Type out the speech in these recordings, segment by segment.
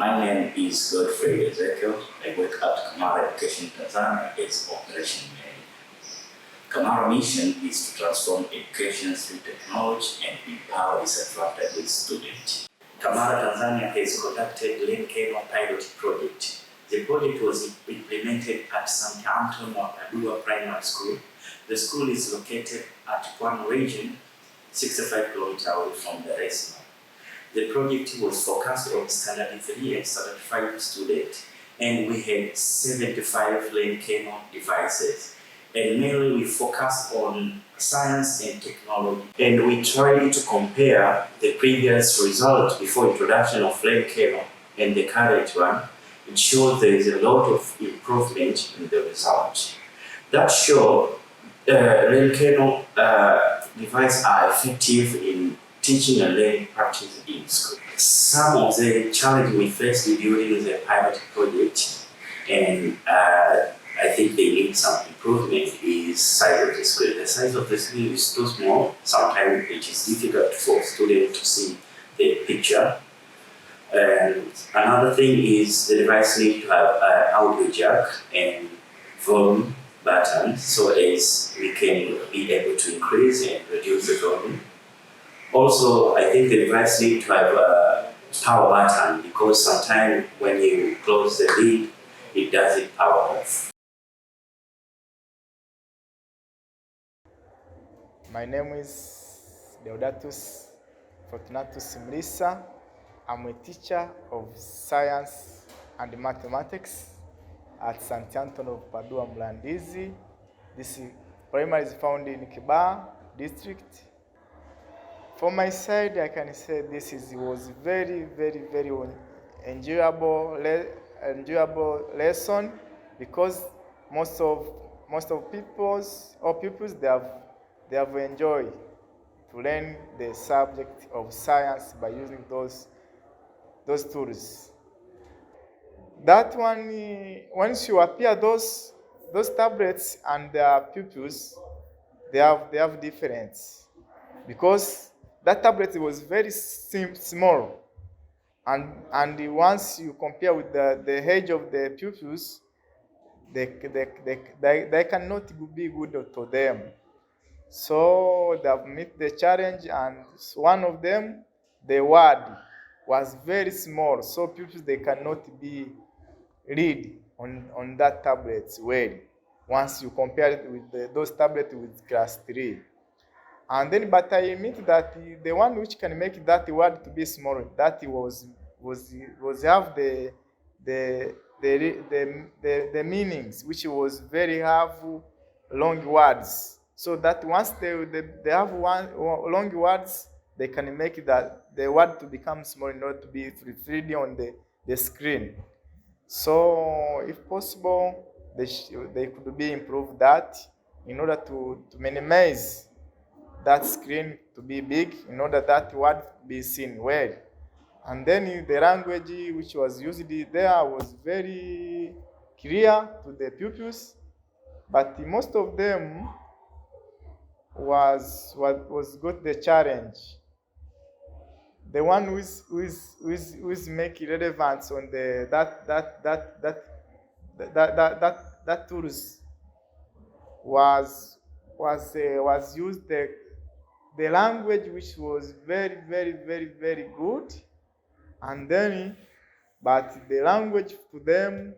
My name is Godfrey Ezekiel. I work at Camara Education Tanzania as Operation Manager. Camara mission is to transform education through technology and empower disadvantaged students. Camara Tanzania has conducted Learn Kernel pilot project. The project was implemented at St. Antonio Padua Primary School. The school is located at one region, 65 kilometers away from Dar es Salaam. The project was focused on standard 3 and standard 5 students, and we had 75 Learn Kernel devices. And mainly we focused on science and technology. And we tried to compare the previous result before introduction of Learn Kernel and the current one. It shows there is a lot of improvement in the result. That shows Learn Kernel devices are effective in teaching and learning practice in school. Some of the challenges we faced during the pilot project, and I think they need some improvement, is size of the screen. The size of the screen is too small. Sometimes it is difficult for students to see the picture. And another thing is the device needs to have an audio jack and volume button, so as we can be able to increase and reduce the volume. Also, I think the device needs to have a power button, because sometimes when you close the lid, it doesn't power off. My name is Deodatus Fortunatus Mlisa. I'm a teacher of science and mathematics at St. Antonio of Padua Mlandizi. This primary is found in Kibaha district. For my side, I can say this was very enjoyable lesson, because most of pupils they have enjoyed to learn the subject of science by using those tools. That one, once you appear those tablets and their pupils, they have difference, because that tablet was very small, and once you compare with the age of the pupils, they cannot be good to them. So they have met the challenge, and one of them, the word was very small, so pupils they cannot be read on that tablet well, once you compare it with those tablets with class 3. And then, but I admit that the one which can make that word to be small, that was have the meanings, which was very have long words. So that once they have long words, they can make that the word to become small in order to be freely on the screen. So if possible, they could be improved that in order to minimize that screen to be big, in order that word to be seen well. And then the language which was used there was very clear to the pupils, but most of them was got the challenge. The one who is making relevance on the that tools was used the language which was very good, and then but the language to them,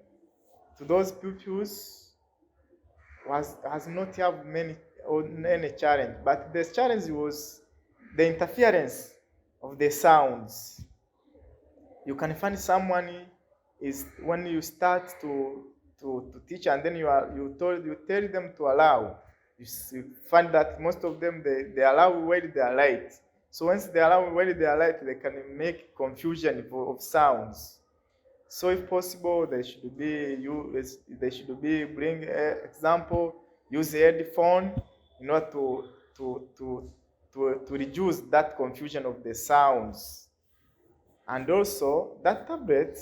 to those pupils, has not have any challenge, but the challenge was the interference of the sounds. You can find someone is when you start to teach, and then you tell them to allow. You find that most of them they allow where they are right. So once they allow where they are right, they can make confusion of sounds. So if possible, they should be bring example, use a headphone in order to reduce that confusion of the sounds. And also that tablet,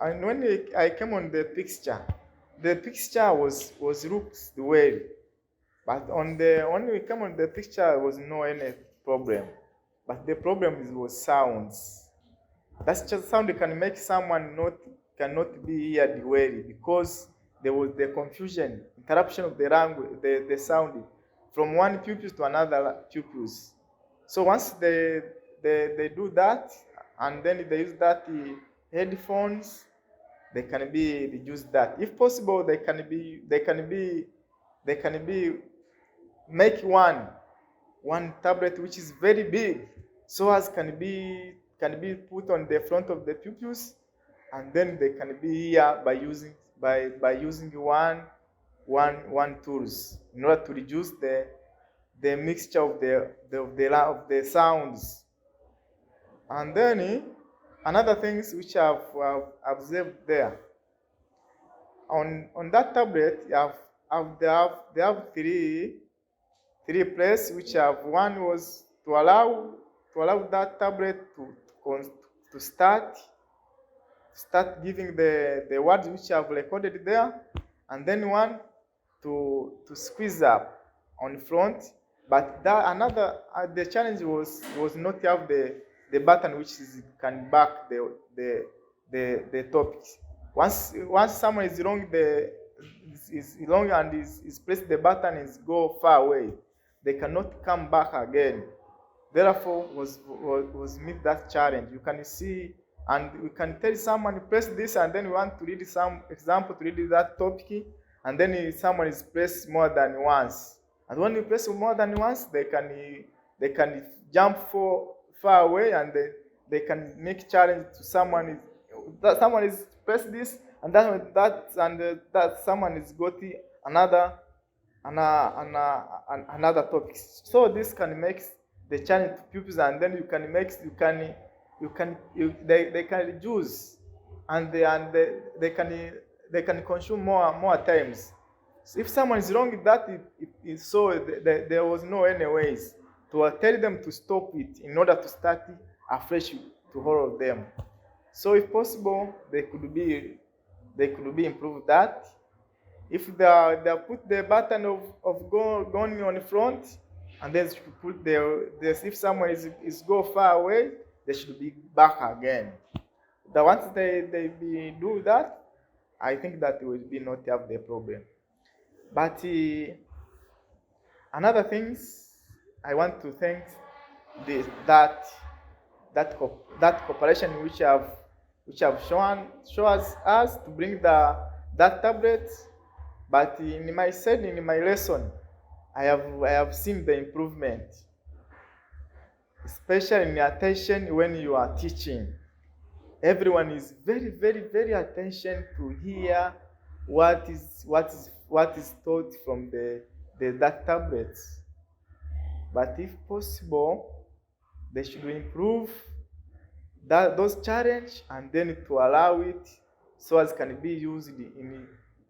and when I came on the picture was looked well, but when we came on the picture, there was no any problem. But the problem was sounds. That sound can make someone cannot be heard well because there was the confusion, interruption of the language, the sound from one pupil to another pupils. So once they do that, and then they use that headphones, they can be reduce that. If possible, they can be make one tablet which is very big, so as can be put on the front of the pupils, and then they can be here by using one tools in order to reduce the mixture of the sounds. And then another things which I've observed there on that tablet, they have three places which have one was to allow that tablet to start giving the words which I've recorded there, and then one to squeeze up on front. But that another the challenge was not to have the button which can back the topics. Once someone is wrong, is wrong and is press the button and go far away, they cannot come back again. Therefore, was meet that challenge. You can see, and we can tell someone press this, and then we want to read some example to read that topic, and then someone is pressed more than once. And when you press more than once, they can jump far away, and they can make challenge to someone is press this, and that someone is got another topic. So this can make the challenge to pupils, and then they can reduce, and they can consume more times. So if someone is wrong with that, there was no any ways to tell them to stop it in order to start afresh to all of them. So if possible, they could be improved that. If they put the button of going on the front, and then put if someone is go far away, they should be back again. Once they do that, I think that will be not have the problem. But another things I want to thank that cooperation which have shown us to bring that tablet. But in my lesson, I have seen the improvement, especially in attention when you are teaching. Everyone is very, very, very attention to hear what is taught from that tablet. But if possible, they should improve those challenge, and then to allow it so as can be used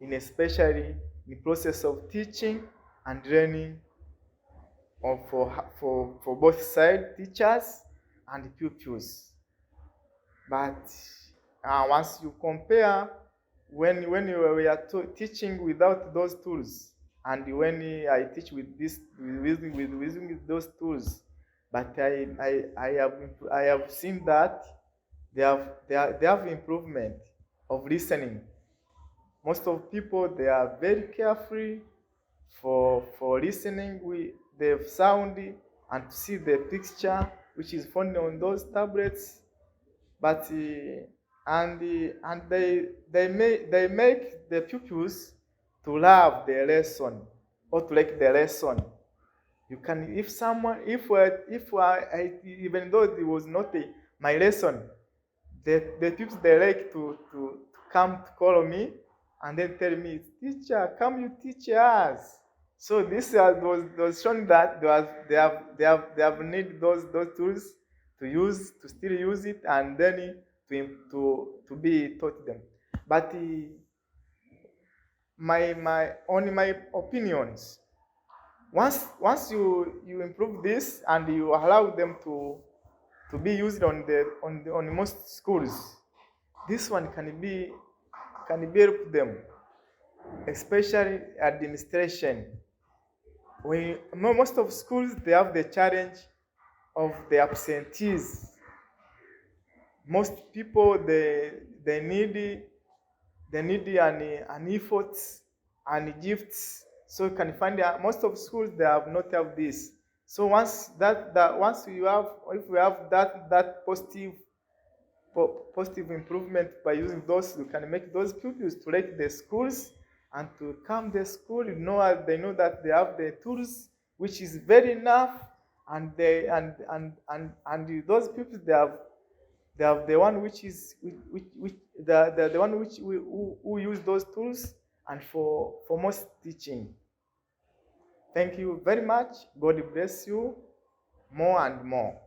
in especially the process of teaching and learning for both side teachers and pupils. But once you compare when we are teaching without those tools, and when I teach with using those tools, but I have seen that they have improvement of listening. Most of people, they are very careful for listening with the sound and to see the picture which is found on those tablets. But and they make the pupils to love the lesson or to like the lesson. You can, even though it was not my lesson, the pupils, they like to come to call me and then tell me, teacher, come you teach us. So this was shown that they have need those tools to still use it, and then to be taught them. But my opinions, once you improve this and you allow them to be used on most schools, this one can be help them, especially administration. Most of schools, they have the challenge of the absentees. most people they need an effort and gifts. So you can find that most of schools they have not have this. So once once you have, if we have that positive improvement by using those, you can make those pupils to like the schools and to come the school. They know that they have the tools, which is very enough, and they and those pupils they have the one which is which the one which who use those tools and for most teaching. Thank you very much. God bless you more and more.